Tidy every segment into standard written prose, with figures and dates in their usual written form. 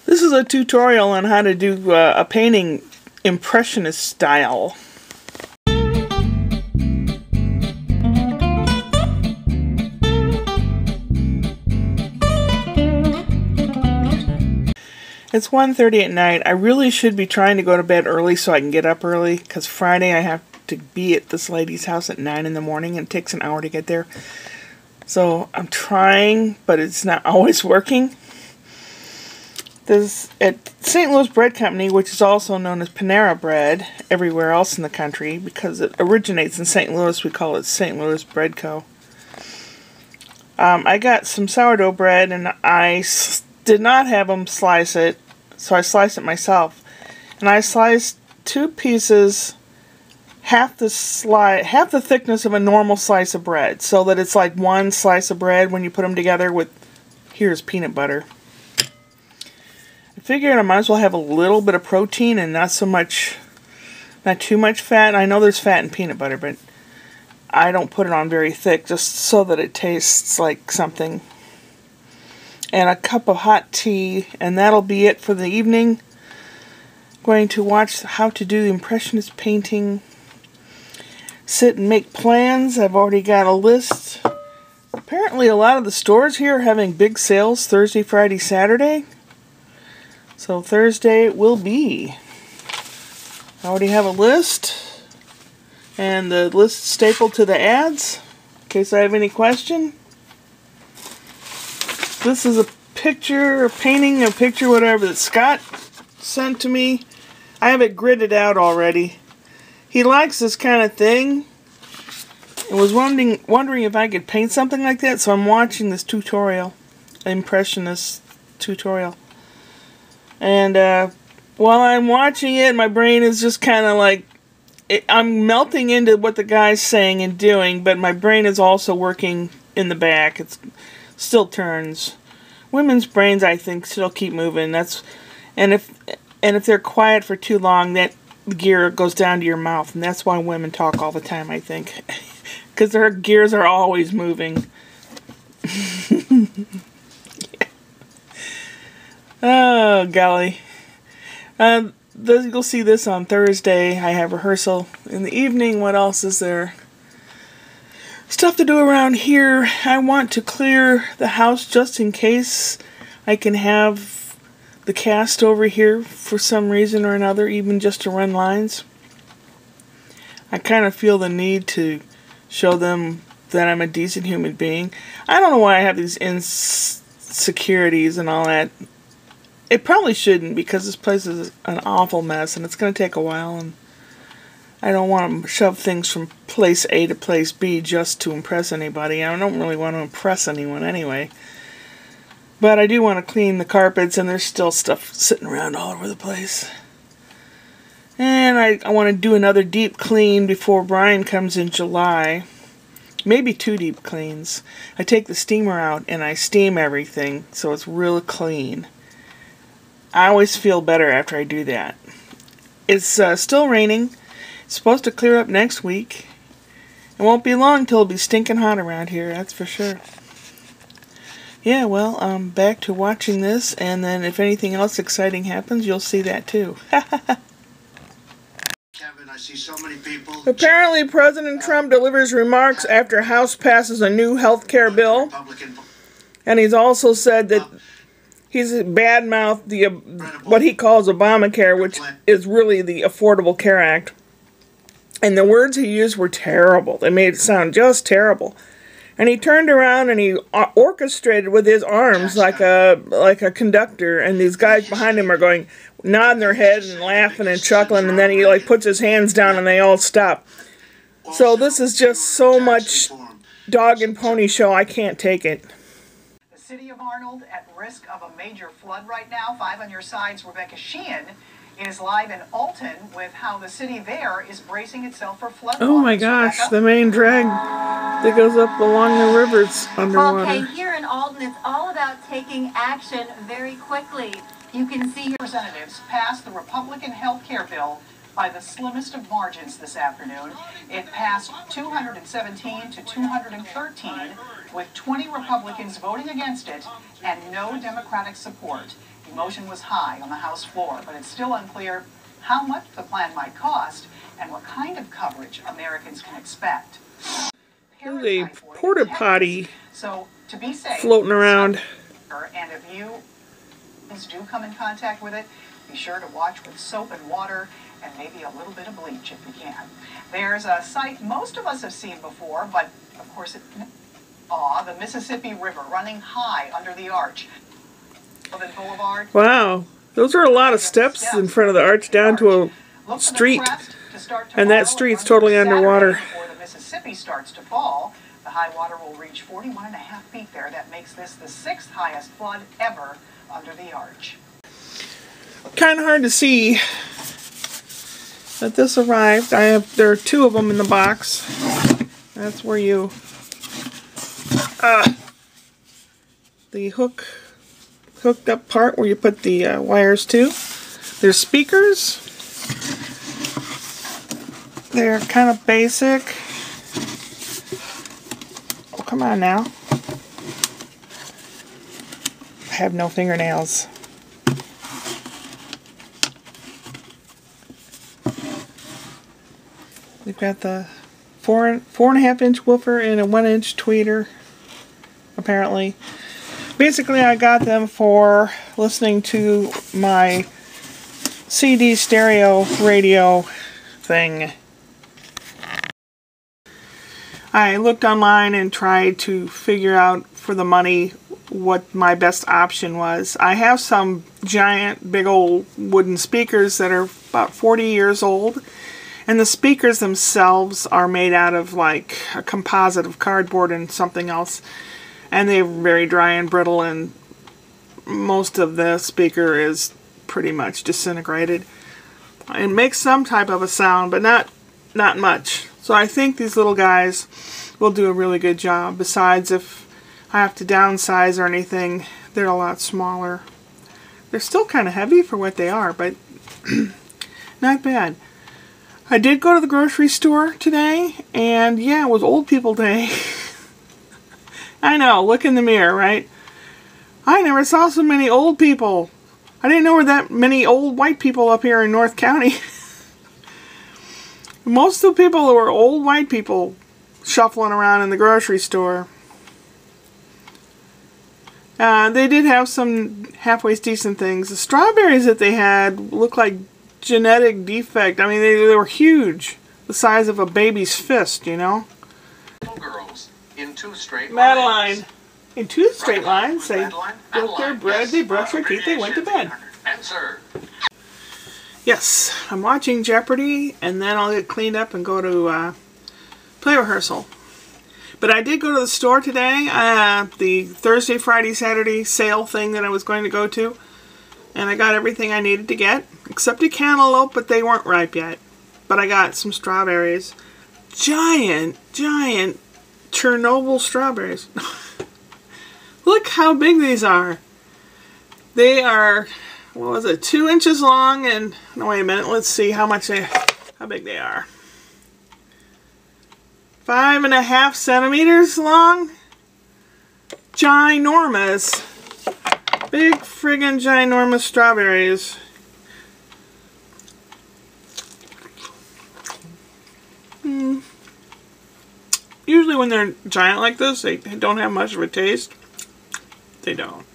This is a tutorial on how to do a painting impressionist style. It's 1:30 at night. I really should be trying to go to bed early so I can get up early, because Friday I have to be at this lady's house at 9 in the morning and it takes an hour to get there. So I'm trying, but it's not always working. This at St. Louis Bread Company, which is also known as Panera Bread everywhere else in the country, because it originates in St. Louis, we call it St. Louis Bread Co. I got some sourdough bread and I did not have them slice it, so I sliced it myself. And I sliced 2 pieces, half the thickness of a normal slice of bread, so that it's like one slice of bread when you put them together with, here's peanut butter. I figured I might as well have a little bit of protein and not too much fat. I know there's fat in peanut butter, but I don't put it on very thick, just so that it tastes like something. And a cup of hot tea, and that'll be it for the evening. Going to watch how to do the impressionist painting. Sit and make plans. I've already got a list. Apparently a lot of the stores here are having big sales Thursday, Friday, Saturday. So Thursday it will be. I already have a list. And the list stapled to the ads, in case I have any question. This is a picture, a painting, a picture, whatever, that Scott sent to me. I have it gridded out already. He likes this kind of thing and was wondering if I could paint something like that, so I'm watching this tutorial, impressionist tutorial. And while I'm watching it, my brain is just kind of like, I'm melting into what the guy's saying and doing, but my brain is also working in the back. It's still turns. Women's brains, I think, still keep moving. And if they're quiet for too long, that gear goes down to your mouth, and that's why women talk all the time, I think, because their gears are always moving. Oh golly. You'll see this on Thursday. I have rehearsal in the evening. What else is there? Stuff to do around here. I want to clear the house just in case I can have the cast over here for some reason or another, even just to run lines. I kind of feel the need to show them that I'm a decent human being. I don't know why I have these insecurities and all that. It probably shouldn't, because this place is an awful mess and it's going to take a while, and I don't want to shove things from place A to place B just to impress anybody. I don't really want to impress anyone anyway. But I do want to clean the carpets, and there's still stuff sitting around all over the place. And I want to do another deep clean before Brian comes in July. Maybe 2 deep cleans. I take the steamer out and I steam everything so it's real clean. I always feel better after I do that. It's still raining. It's supposed to clear up next week. It won't be long till it'll be stinking hot around here, that's for sure. Yeah, well, I'm back to watching this, and then if anything else exciting happens, you'll see that too. Kevin, I see so many people. Apparently, President Trump delivers remarks after House passes a new health care bill. And he's also said that he's badmouthed what he calls Obamacare, which is really the Affordable Care Act. And the words he used were terrible. They made it sound just terrible. And he turned around and he orchestrated with his arms like a conductor. And these guys behind him are going, nodding their heads and laughing and chuckling. And then he puts his hands down and they all stop. So this is just so much dog and pony show. I can't take it. The city of Arnold at risk of a major flood right now. 5 on your sides. Rebecca Sheehan is live in Alton with how the city there is bracing itself for flood. Oh my gosh, Rebecca? The main drag that goes up along the river's underwater. Okay, here in Alton, it's all about taking action very quickly. You can see here representatives passed the Republican health care bill by the slimmest of margins this afternoon. It passed 217 to 213, with 20 Republicans voting against it and no Democratic support. Emotion was high on the House floor, but it's still unclear how much the plan might cost and what kind of coverage Americans can expect. There's a porta potty So, to be safe, floating around. and if you do come in contact with it, be sure to watch with soap and water and maybe a little bit of bleach if you can. There's a sight most of us have seen before, but of course the Mississippi River running high under the arch. Boulevard. Wow, those are a lot of steps in front of the arch down to a street, and that street's totally underwater. Before the Mississippi starts to fall, the high water will reach 41.5 feet there. That makes this the 6th highest flood ever under the arch. Kind of hard to see that this arrived. There are 2 of them in the box. That's where you the hooked up part where you put the wires to. There's speakers. They're kind of basic. Oh, come on now. I have no fingernails. We've got the 4.5 inch woofer and a 1 inch tweeter, apparently. Basically, I got them for listening to my CD stereo radio thing. I looked online and tried to figure out for the money what my best option was. I have some giant, big old wooden speakers that are about 40 years old. And the speakers themselves are made out of like a composite of cardboard and something else. And they're very dry and brittle, and most of the speaker is pretty much disintegrated. It makes some type of a sound, but not much. So I think these little guys will do a really good job. Besides, if I have to downsize or anything, they're a lot smaller. They're still kind of heavy for what they are, but not bad. I did go to the grocery store today, and yeah, it was old people day. I know, look in the mirror, right? I never saw so many old people. I didn't know there were that many old white people up here in North County. Most of the people were old white people shuffling around in the grocery store. They did have some halfway decent things. The strawberries that they had looked like genetic defect. I mean, they were huge. The size of a baby's fist, you know? Girls in 2 straight Madeline. lines. In 2 straight lines, they Madeline? built their bread, they brushed their teeth, they went to bed. Answer. Yes, I'm watching Jeopardy, and then I'll get cleaned up and go to play rehearsal. But I did go to the store today, the Thursday, Friday, Saturday sale thing that I was going to go to. And I got everything I needed to get, except a cantaloupe, but they weren't ripe yet. But I got some strawberries. Giant Chernobyl strawberries. Look how big these are. They are, what was it, 2 inches long and, no, wait a minute, let's see how big they are. 5.5 centimeters long. Ginormous. Big friggin' ginormous strawberries. Usually when they're giant like this, they don't have much of a taste. They don't.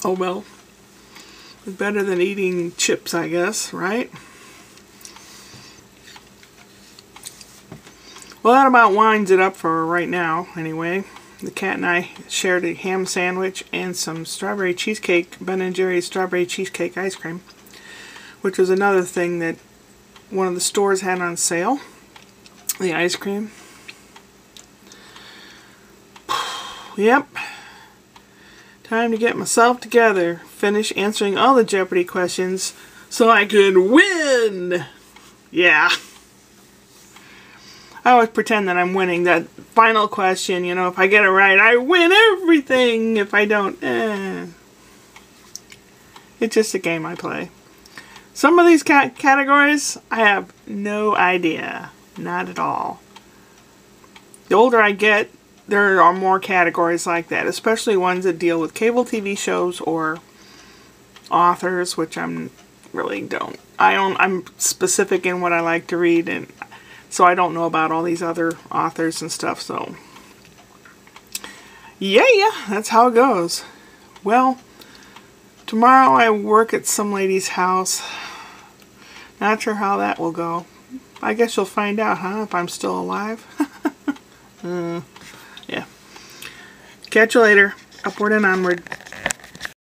Oh well. It's better than eating chips, I guess, right? Well, that about winds it up for right now, anyway. The cat and I shared a ham sandwich and some strawberry cheesecake, Ben & Jerry's strawberry cheesecake ice cream, which was another thing that one of the stores had on sale. The ice cream. Yep. Time to get myself together, finish answering all the Jeopardy questions so I could win! Yeah. I always pretend that I'm winning. That final question, you know, if I get it right, I win everything. If I don't, It's just a game I play. Some of these categories, I have no idea. Not at all. The older I get, there are more categories like that, especially ones that deal with cable TV shows or authors, which I'm specific in what I like to read, and so I don't know about all these other authors and stuff, so yeah, that's how it goes. Well, tomorrow I work at some lady's house. Not sure how that will go. I guess you'll find out, huh, if I'm still alive. Yeah. Catch you later. Upward and onward.